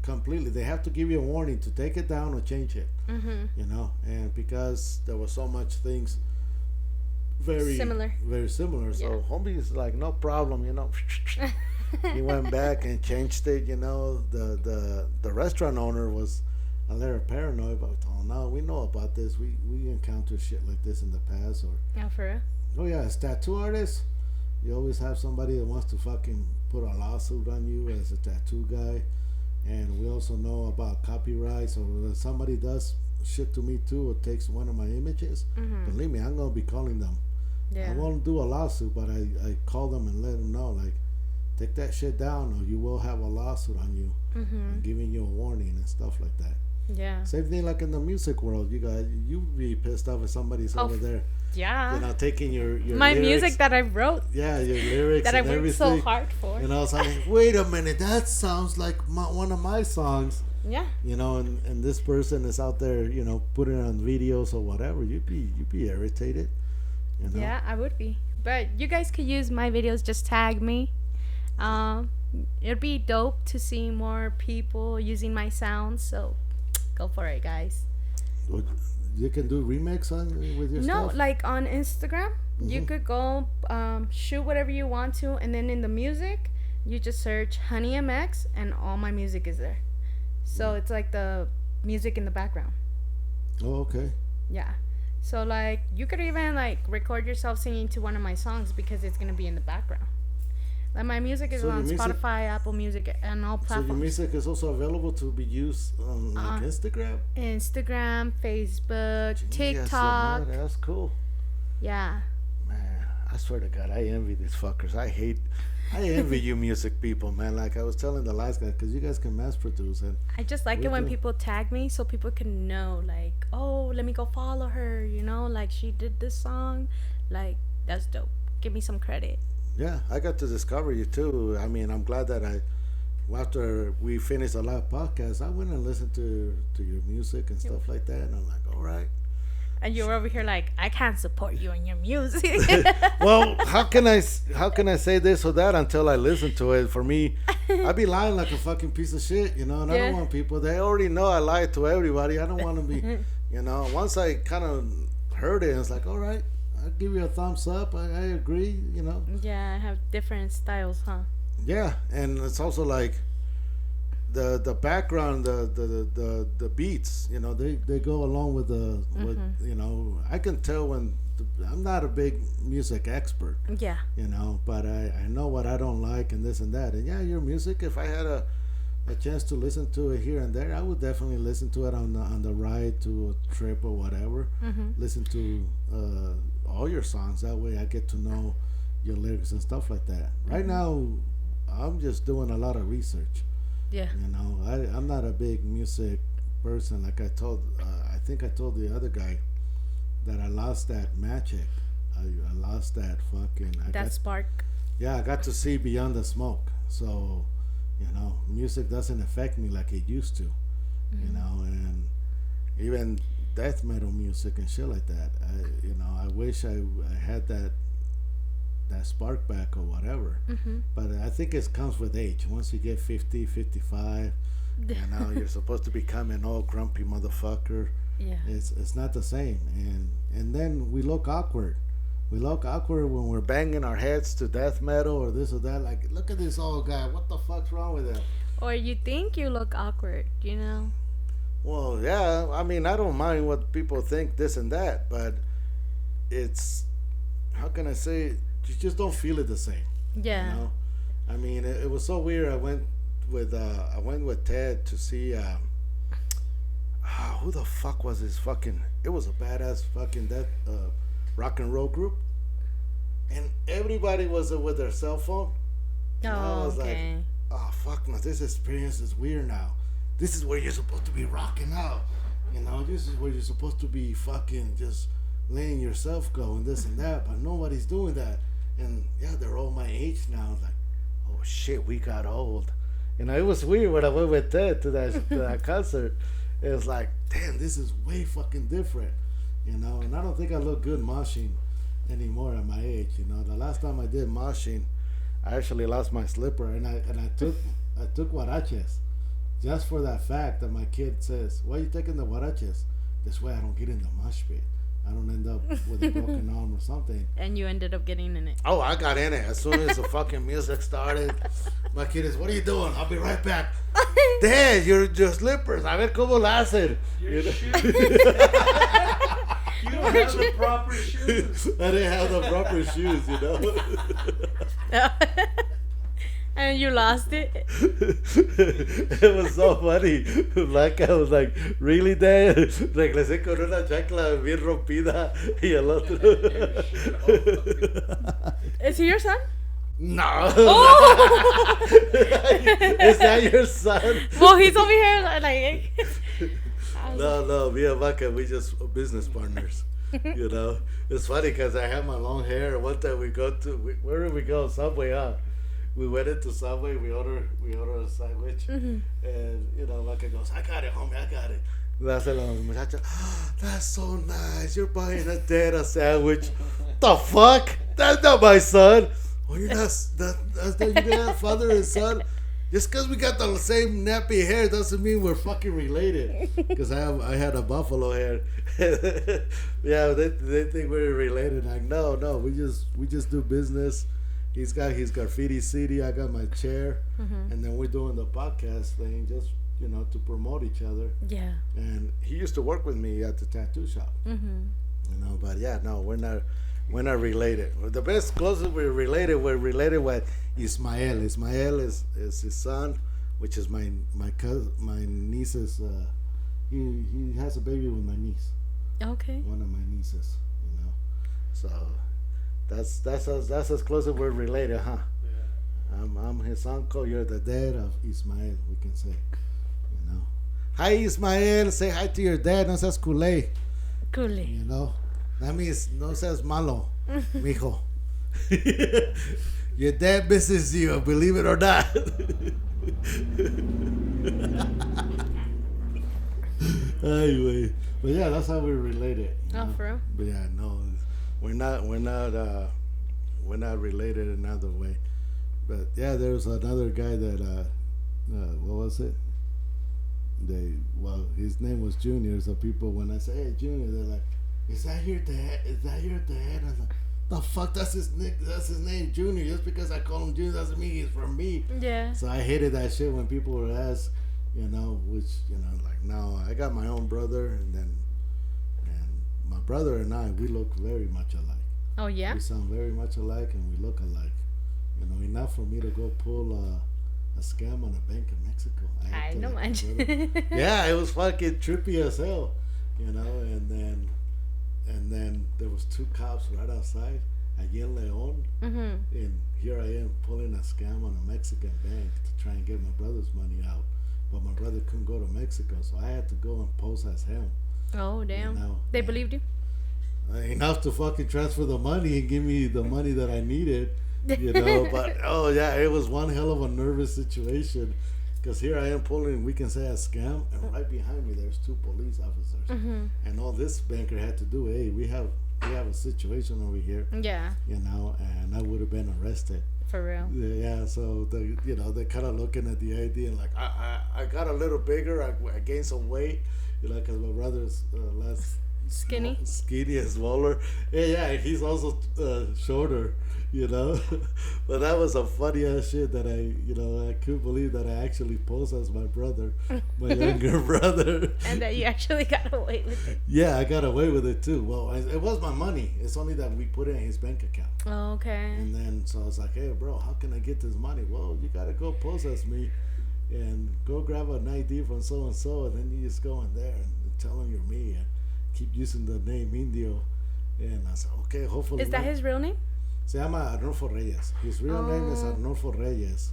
completely. They have to give you a warning to take it down or change it. You know, and because there was so much things very similar. So homie's like, no problem, you know. He went back and changed it. You know, the restaurant owner was a little paranoid, but oh no, we know about this. We encountered shit like this in the past. Or for real? Oh yeah, as tattoo artists, you always have somebody that wants to fucking put a lawsuit on you as a tattoo guy. And we also know about copyright. So when somebody does shit to me too or takes one of my images, believe me, I'm gonna be calling them. Yeah. I won't do a lawsuit, but I call them and let them know, like, take that shit down or you will have a lawsuit on you. I'm giving you a warning and stuff like that. Yeah. Same thing like in the music world. You be pissed off if somebody's over there, Yeah. you know, taking your My lyrics, music that I wrote, yeah, your lyrics that I and worked everything. so hard for. You know, so I'm like, wait a minute, that sounds like one of my songs. Yeah. You know, and this person is out there, you know, putting it on videos or whatever. You'd be irritated. You know? Yeah, I would be. But you guys could use my videos. Just tag me. It'd be dope to see more people using my sounds. So go for it, guys. You can do remix on with your No, stuff. like on Instagram, you could go shoot whatever you want to, and then in the music, you just search Hunnymx, and all my music is there. So it's like the music in the background. Oh, okay. Yeah. So like you could even like record yourself singing to one of my songs because it's gonna be in the background. Like my music is So on your music- Spotify, Apple Music, and all So your platforms. music is also available to be used on like Instagram. Instagram, Facebook, Yes, TikTok. that's cool. Yeah. Man, I swear to God, I envy these fuckers. I envy you music people, man. Like I was telling the last guy, because you guys can mass produce and I just like We it when do. people tag me so people can know, like, oh, let me go follow her, you know, like she did this song. Like, that's dope. Give me some credit. yeah, I got to discover you too. I mean, I'm glad that after we finished the live podcast, I went and listened to your music and stuff like that, and I'm like, all right. And you're over here like, I can't support you and your music. Well, how can I say this or that until I listen to it? For me, I be lying like a fucking piece of shit, you know. And I Yeah. don't want people. They already know I lie to everybody. I don't want to be, you know. Once I kind of heard it, it's like, all right, I'll give you a thumbs up. I agree, you know. Yeah, I have different styles, huh? Yeah, and it's also like the background, the beats, you know, they go along with with, you know. I can tell when I'm not a big music expert, Yeah. you know, but I know what I don't like and this and that. And yeah, your music, if I had a chance to listen to it here and there, I would definitely listen to it on the ride to a trip or whatever. Listen to all your songs. That way I get to know your lyrics and stuff like that. Right now, I'm just doing a lot of research. Yeah. You know, I'm not a big music person. Like I think I told the other guy that I lost that magic. I lost that fucking. That spark. Yeah, I got to see beyond the smoke. So, you know, music doesn't affect me like it used to. You know, and even death metal music and shit like that. You know, I wish I had that spark back or whatever. But I think it comes with age. Once you get 50, 55, you know, you're supposed to become an old grumpy motherfucker. Yeah. It's not the same, and then we look awkward. We look awkward when we're banging our heads to death metal or this or that. Like, look at this old guy. What the fuck's wrong with him? Or you think you look awkward, you know? Well, yeah. I mean, I don't mind what people think, this and that, but it's, how can I say it? You just don't feel it the same. Yeah. You know? I mean, it was so weird. I went with Ted to see. Who the fuck was this fucking? It was a badass fucking rock and roll group, and everybody was with their cell phone. And I was okay. like, oh fuck, no, this experience is weird now. This is where you're supposed to be rocking out. You know, this is where you're supposed to be fucking just letting yourself go and this and that, but nobody's doing that. And yeah, they're all my age now. Like, oh shit, we got old. You know, it was weird when I went with Ted to that concert. It was like, damn, this is way fucking different. You know, and I don't think I look good moshing anymore at my age. You know, the last time I did moshing, I actually lost my slipper, and I took huaraches just for that fact that my kid says, "Why are you taking the huaraches?" This way I don't get in the mosh pit. I don't end up with a broken arm or something. And you ended up getting in it. Oh, I got in it as soon as the fucking music started. My kid is, "What are you doing? I'll be right back." Dad, your slippers. A ver cómo la hacen. Your shoes. You don't have the proper shoes. I didn't have the proper shoes, you know. And you lost it. It was so funny. Blanca was like, really, Dad? Regresé con una chancla bien rompida y el otro. Is he your son? No. Oh! Is that your son? Well, he's over here like. No, me and Blanca, we just business partners. You know, it's funny because I have my long hair. One time we go to where did we go? Subway, huh? We went into Subway. We order a sandwich, and you know, Blanca goes, "I got it, homie, I got it." That's so nice. You're buying a dad a sandwich. The fuck? That's not my son. Oh, you're not. You're not father and son. Just because we got the same nappy hair doesn't mean we're fucking related. Because I had a buffalo hair. Yeah, they think we're related. Like, no, we just do business. He's got his graffiti city. I got my chair, and then we're doing the podcast thing, just to promote each other. Yeah. And he used to work with me at the tattoo shop. But yeah, no, we're not related. The best closest we're related with Ismael. Ismael is his son, which is my cousin, my niece's. He has a baby with my niece. Okay. One of my nieces, So that's as close as we're related, huh? Yeah. I'm his uncle. You're the dad of Ismael. We can say, Hi Ismael. Say hi to your dad. No seas culé. Culé. That means no seas malo, mijo. Your dad misses you, believe it or not. Anyway, but yeah, that's how we're related. Oh, for real? But yeah, no, we're not related another way. But yeah, there was another guy that what was it? His name was Junior. So people, when I say, "Hey, Junior," they're like, "Is that your dad? Is that your dad?" I was like, "The fuck? That's his name, Junior. Just because I call him Junior doesn't mean he's from me." Yeah. So I hated that shit when people would ask, like, no, I got my own brother, and my brother and I, we look very much alike. Oh yeah. We sound very much alike, and we look alike. Enough for me to go pull a scam on a bank in Mexico. I know much. Yeah, it was fucking trippy as hell, and then there was two cops right outside, allí en León, and here I am pulling a scam on a Mexican bank to try and get my brother's money out, but my brother couldn't go to Mexico, so I had to go and pose as him. Oh damn! They believed you? Enough to fucking transfer the money and give me the money that I needed. But oh yeah, it was one hell of a nervous situation, because here I am pulling, we can say, a scam, and right behind me there's two police officers, and all this banker had to do, hey, we have a situation over here, yeah, and I would have been arrested for real. Yeah, so they're kind of looking at the idea and like, I got a little bigger, I gained some weight, because my brother's less skinny and smaller. Yeah, he's also shorter, but that was a funny ass shit that I couldn't believe that I actually posed as my brother, my younger brother, and that you actually got away with it. Yeah, I got away with it too. Well, it was my money. It's only that we put it in his bank account. Oh, okay. And then so I was like, hey bro, how can I get this money? Well, you gotta go pose as me and go grab an ID from so and so, and then you just go in there and tell them you're me and keep using the name Indio. And I said, okay, hopefully. Is that his real name? Se llama Arnulfo Reyes. His real name is Arnulfo Reyes.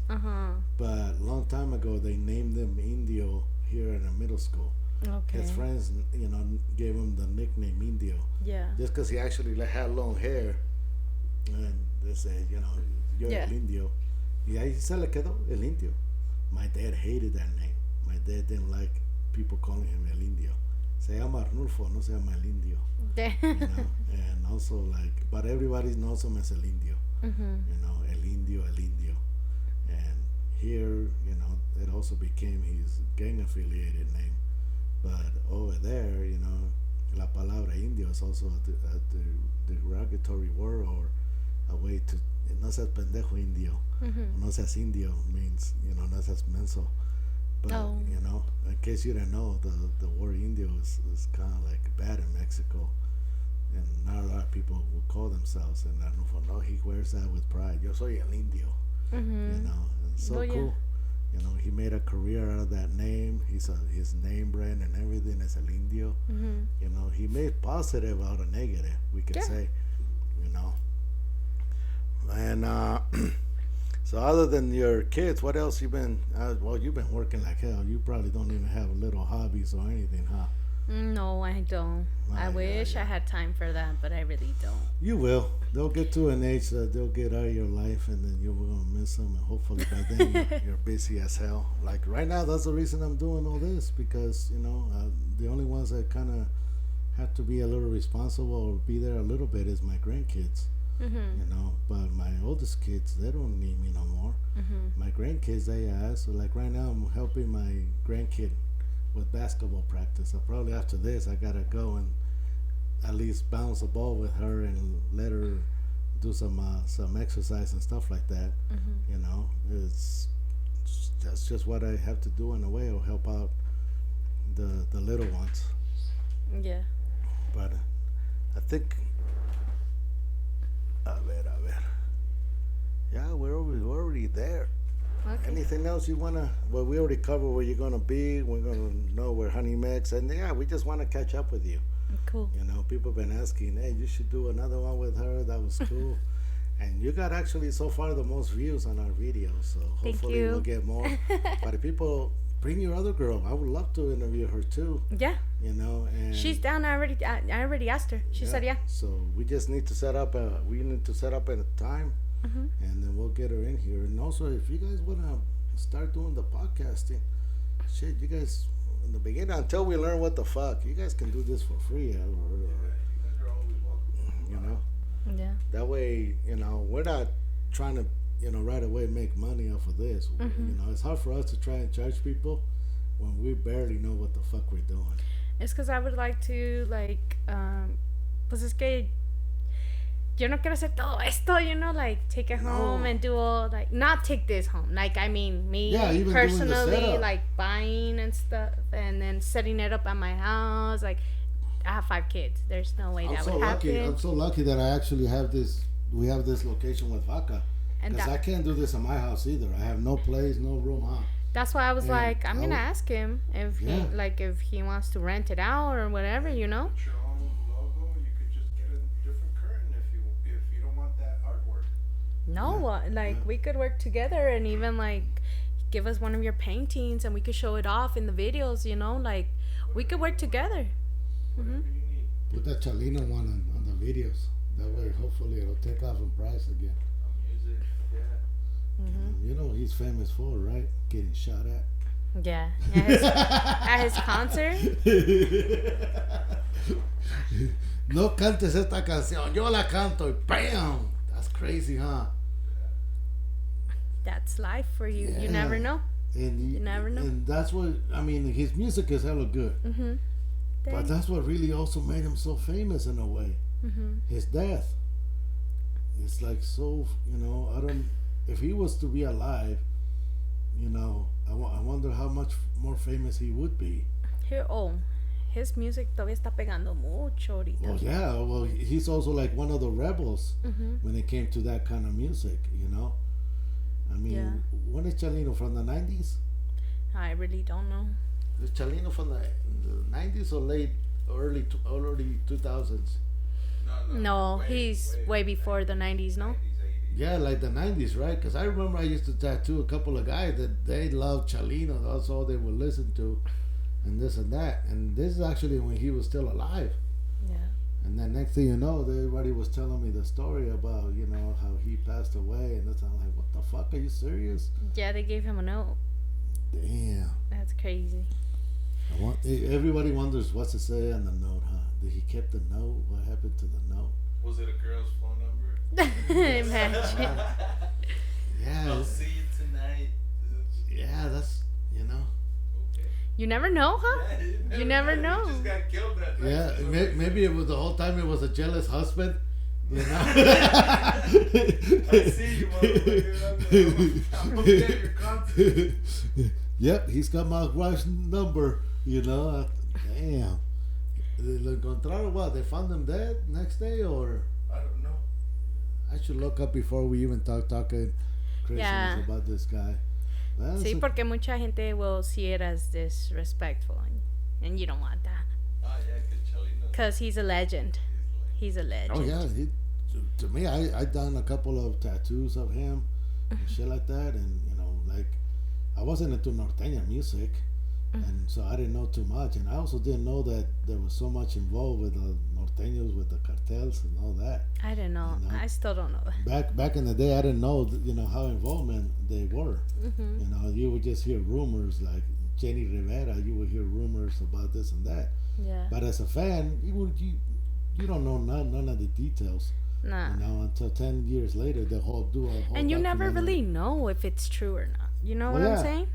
But a long time ago, they named him Indio here in a middle school. Okay. His friends, gave him the nickname Indio. Yeah. Just because he actually had long hair. And they said, you're El Indio. Y ahí se le quedó, El Indio. My dad hated that name. My dad didn't like people calling him El Indio. Se llama Arnulfo, no se llama El Indio. And also but everybody knows him as El Indio. El Indio. And here, it also became his gang affiliated name. But over there, la palabra Indio is also a derogatory word, or a way to, no seas pendejo Indio. No seas Indio means, no seas menso. But, in case you didn't know, the word Indio is kind of like bad in Mexico. And not a lot of people will call themselves. And Arnulfo, no, he wears that with pride. Yo soy el Indio. You know, it's so Oh, yeah. cool. You know, he made a career out of that name. His name brand and everything is El Indio. You know, he made positive out of negative, we could Yeah. say. You know, and so other than your kids, what else you been? Well, you've been working like hell. You probably don't even have little hobbies or anything, huh? No, I don't. I Yeah, wish yeah. I had time for that, but I really don't. You will. They'll get to an age that they'll get out of your life, and then you're gonna miss them. And hopefully by then you're busy as hell. Like right now, that's the reason I'm doing all this, because you know the only ones that kind of have to be a little responsible or be there a little bit is my grandkids. You know, but my oldest kids, they don't need me no more. My grandkids, they ask. So like right now, I'm helping my grandkid with basketball practice. So probably after this, I gotta go and at least bounce the ball with her and let her do some exercise and stuff like that. You know, that's just what I have to do in a way, or help out the little ones. Yeah. But I think a ver. Yeah, we're already there. Okay. Anything else you wanna? Well, we already covered where you're gonna be. We're gonna know where Hunnymx, and yeah, we just want to catch up with you. Cool. You know, people have been asking, hey, you should do another one with her. That was cool. And you got actually so far the most views on our videos, so Thank hopefully you. we'll get more. But if people bring your other girl, I would love to interview her too. Yeah. You know, and She's down. I already asked her. She said yeah. So we just need to set up a time, and then we'll get her in here. And also, if you guys wanna start doing the podcasting, shit, you guys in the beginning, until we learn what the fuck, you guys can do this for free, you know. Yeah. That way, you know, we're not trying to, you know, right away make money off of this. You know, it's hard for us to try and charge people when we barely know what the fuck we're doing. Es because I would like to, like, pues es que yo no quiero hacer todo esto, you know, like, take it home and do all, like, not take this home. Like, I mean, me Yeah, even doing the personally, setup. like, buying and stuff, and then setting it up at my house. Like, I have 5 kids. There's no way that would happen. I'm so lucky that I actually have this. We have this location with Vaca, And because that- I can't do this in my house either. I have no place, no room, huh? That's why I was Yeah, like, I'm I gonna would- ask him if Yeah. if he wants to rent it out or whatever, you know. Put your own logo. You could just get a different curtain if you don't want that artwork. No, like we could work together and even like give us one of your paintings and we could show it off in the videos, you know. Like we could work together. Whatever you need. Put that Chalino one on the videos. That way, hopefully, it'll take off in price again. Music. Yeah. You know, he's famous for, right? Getting shot at. Yeah, at his concert. No cantes esta canción, yo la canto y bam! That's crazy, huh? That's life for you. Yeah. You never know. And You never know. And that's what, I mean, his music is hella good. But that's what really also made him so famous in a way. His death. It's like so, you know, if he was to be alive, you know, I wonder how much more famous he would be. His music todavía está pegando mucho ahorita. Well, yeah, well, he's also like one of the rebels when it came to that kind of music, you know. I mean, Yeah. when is Chalino, from the 90s? I really don't know. Is Chalino from the 90s or early 2000s? No, he's way before the 90s, no? Yeah, like the 90s, right? Because I remember I used to tattoo a couple of guys that they loved Chalino. That's all they would listen to, and this and that. And this is actually when he was still alive. Yeah. And then next thing you know, everybody was telling me the story about, you know, how he passed away. And that's, I'm like, what the fuck? Are you serious? Yeah, they gave him a note. Damn. That's crazy. Everybody wonders what's to say on the note, huh? Did he keep the note? What happened to the note? Was it a girl's phone number? Imagine. Yeah, I'll see you tonight. yeah, that's, you know. Okay. You never know, huh? Yeah, You never He know. just got killed that night. Yeah, so- maybe it was the whole time it was a jealous husband. You know? I see you, motherfucker. I'm gonna get your concert. Yep, he's got my wife's number, you know. Damn. Lo encontraron what? They found him dead next day, or I don't know. I should look up before we even talking craziness Yeah. about this guy. Well, Sí, so- porque mucha gente will see it as disrespectful, and you don't want that. Ah, yeah, que Chalino. Because he's a legend. He's a legend. oh yeah, to me, I done a couple of tattoos of him and shit like that, and like I wasn't into norteña music, and so I didn't know too much, and I also didn't know that there was so much involved with the norteños, with the cartels and all that. I don't know. You know? I still don't know that. Back in the day, I didn't know how involvement they were. You would just hear rumors like Jenny Rivera. You would hear rumors about this and that. Yeah. But as a fan, you don't know none of the details. Nah. Until 10 years later, the whole And you never documentary. really know if it's true or not. You know what Well, I'm yeah. saying?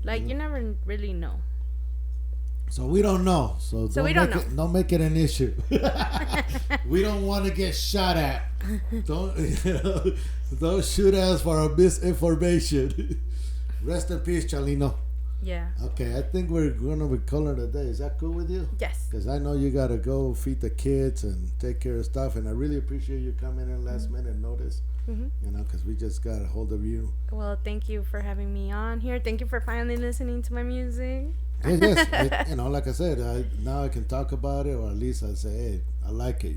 Like, you never really know. So we don't know. So we don't know. Don't make it an issue. We don't want to get shot at. Don't shoot us for our misinformation. Rest in peace, Chalino. Yeah. Okay, I think we're gonna be calling it a day. Is that cool with you? Yes. Because I know you gotta go feed the kids and take care of stuff, and I really appreciate you coming in last minute notice. Because we just got a hold of you. Well, thank you for having me on here. Thank you for finally listening to my music. Yes, like I said, now I can talk about it, or at least I say, hey, I like it.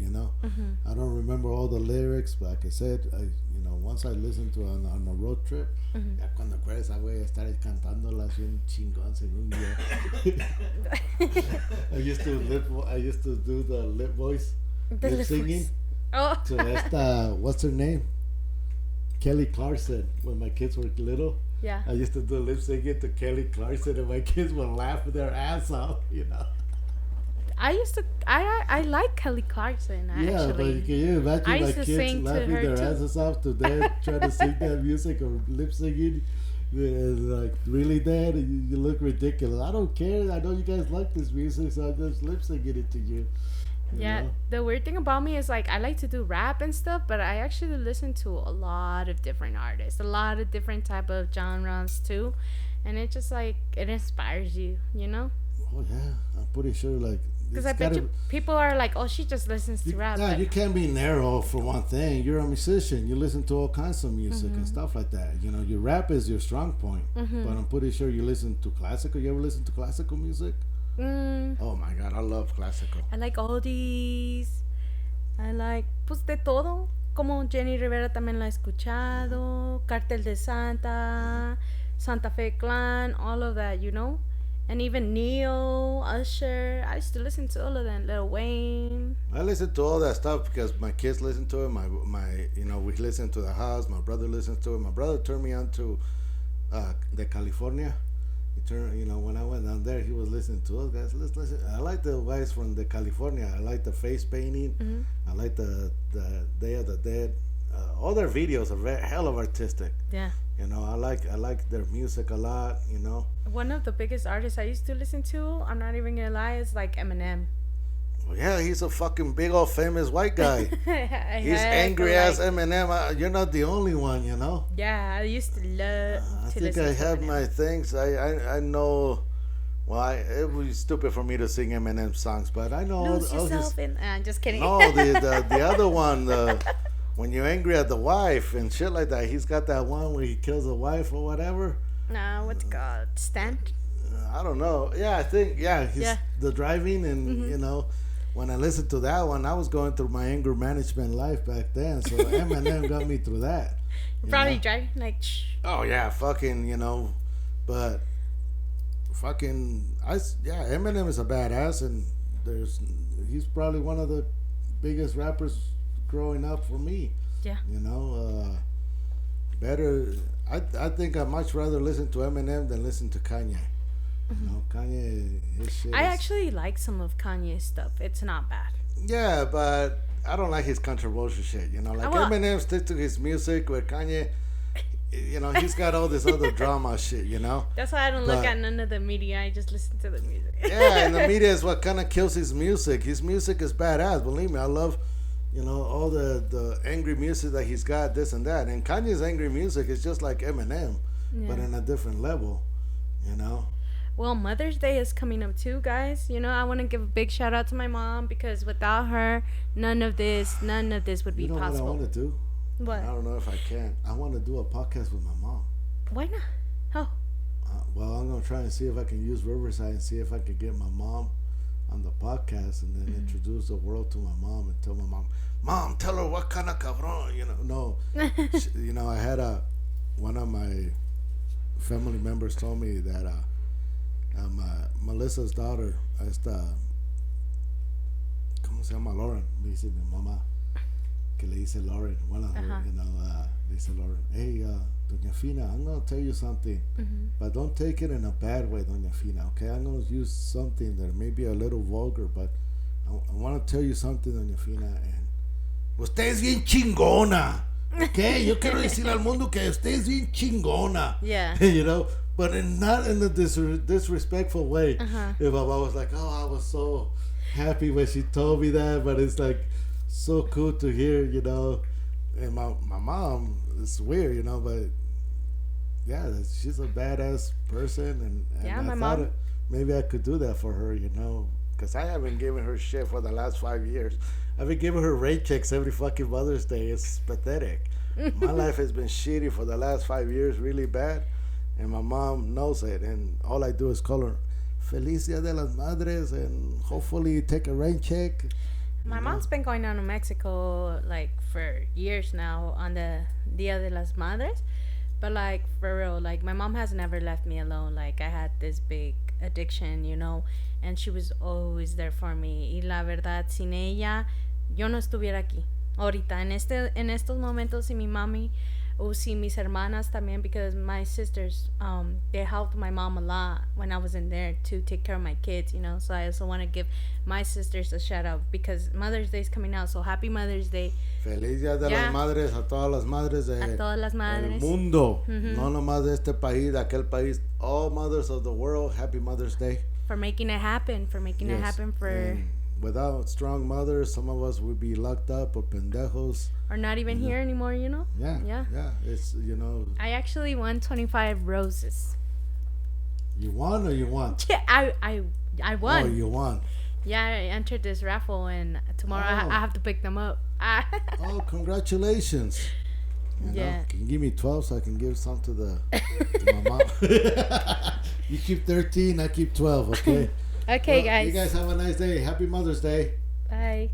I don't remember all the lyrics, but like I said, once I listened to it on a road trip, ya cuando acuerdas esa güey estar cantándolas bien chingón según yo. I used to do the lip voice, lip singing Oh. to esta, what's her name? Kelly Clarkson. When my kids were little, Yeah. I used to do lip singing to Kelly Clarkson, and my kids would laugh their ass off. I like Kelly Clarkson, Yeah, but actually. can you imagine I my used to kids sing to laughing her their too. asses off to dad trying to sing that music or lip singing? Like, really, Dad? You look ridiculous. I don't care. I know you guys like this music, so I'm just lip singing it to you. You Yeah, know? the weird thing about me is like I like to do rap and stuff, but I actually listen to a lot of different artists, a lot of different type of genres too, and it just like it inspires you, you know? Oh, yeah. I'm pretty sure, like... Because it's I bet gotta- you people are like, oh, she just listens to rap. Yeah, but you can't be narrow for one thing. You're a musician. You listen to all kinds of music and stuff like that. Your rap is your strong point. But I'm pretty sure you listen to classical. You ever listen to classical music? Oh my God, I love classical. I like oldies. I like, pues de todo. Como Jenny Rivera también la he escuchado. Cartel de Santa, Santa Fe Clan, all of that, you know? And even Neo, Usher. I used to listen to all of them. Lil Wayne. I listen to all that stuff because my kids listen to it. My we listen to the house. My brother listens to it. My brother turned me on to the California. He turned, when I went down there, he was listening to us guys. Let's listen. I like the guys from the California. I like the face painting. I like the Day of the Dead. All their videos are very hell of artistic. Yeah. I like their music a lot. One of the biggest artists I used to listen to, I'm not even gonna lie, is like Eminem. Well, yeah, he's a fucking big old famous white guy. He's Heck, angry like- as Eminem. You're not the only one, Yeah, I used to love I to think listen I to have Eminem. my things. I know. Well, it would be stupid for me to sing Eminem songs, but I know Lose all his. yourself in. I'm just kidding. No, the other one, when you're angry at the wife and shit like that. He's got that one where he kills the wife or whatever. Nah, what's it called? Stand? I don't know. Yeah, I think he's Yeah. the driving and when I listened to that one, I was going through my anger management life back then. So Eminem got me through that. you Probably know? driving like. Shh. Oh yeah, fucking but fucking Eminem is a badass, and he's probably one of the biggest rappers growing up for me. Yeah. Better. I think I'd much rather listen to Eminem than listen to Kanye. Kanye, his shit. I is- actually like some of Kanye's stuff. It's not bad. Yeah, but I don't like his controversial shit. Like Well- Eminem sticks to his music, where Kanye, he's got all this other drama shit. That's why I don't look But- at none of the media. I just listen to the music. Yeah, and the media is what kind of kills his music. His music is badass. Believe me, I love, all the angry music that he's got, this and that. And Kanye's angry music is just like Eminem, but Yeah. in a different level. Well, Mother's Day is coming up too, guys. I want to give a big shout out to my mom because without her, none of this would be You know what I possible. want to do? What? I don't know if I can. I want to do a podcast with my mom. Why not? Oh. Well, I'm gonna try and see if I can use Riverside and see if I can get my mom on the podcast and then introduce the world to my mom and tell my mom, tell her what kind of cabrón, No, I had one of my family members told me that Melissa's daughter, ¿cómo se llama? Lauren. Me dice mi mamá que le dice Lauren. One of her, le dice Lauren. Hey, Doña Fina, I'm gonna tell you something, but don't take it in a bad way, Doña Fina. Okay, I'm gonna use something that may be a little vulgar, but I want to tell you something, Doña Fina. And usted es bien chingona. Okay, yo quiero decir al mundo que usted es bien chingona. Yeah. But not in a disrespectful way. If I was like, oh, I was so happy when she told me that, but it's like so cool to hear, And my mom, it's weird, but yeah, she's a badass person, and Yeah, I my thought mom. maybe I could do that for her, because I haven't given her shit for the last 5 years. I've been giving her rate checks every fucking Mother's Day. It's pathetic. My life has been shitty for the last 5 years, really bad, and my mom knows it. And all I do is call her Feliz Dia de las Madres, and hopefully take a rain check. My mom's been going down to Mexico like for years now on the Dia de las Madres. But like for real, like my mom has never left me alone. Like I had this big addiction, and she was always there for me. Y la verdad, sin ella, yo no estuviera aquí. Ahorita, en estos momentos, sin mi mami, o sin mis hermanas también, because my sisters, they helped my mom a lot when I was in there to take care of my kids, So I also want to give my sisters a shout out because Mother's Day is coming out. So happy Mother's Day. Feliz Día de las Madres a todas las madres A todas las madres. del mundo. No nomás de este país, de aquel país. All mothers of the world, happy Mother's Day. For making it happen. And without strong mothers, some of us would be locked up or pendejos. Or not even here anymore, Yeah. It's, I actually won 25 roses. You won or you won? Yeah, I won. Oh, you won. Yeah, I entered this raffle, and tomorrow I have to pick them up. Oh, congratulations. Yeah. Can you give me 12 so I can give some to my mom? You keep 13, I keep 12, okay? Okay, Well, guys. You guys have a nice day. Happy Mother's Day. Bye.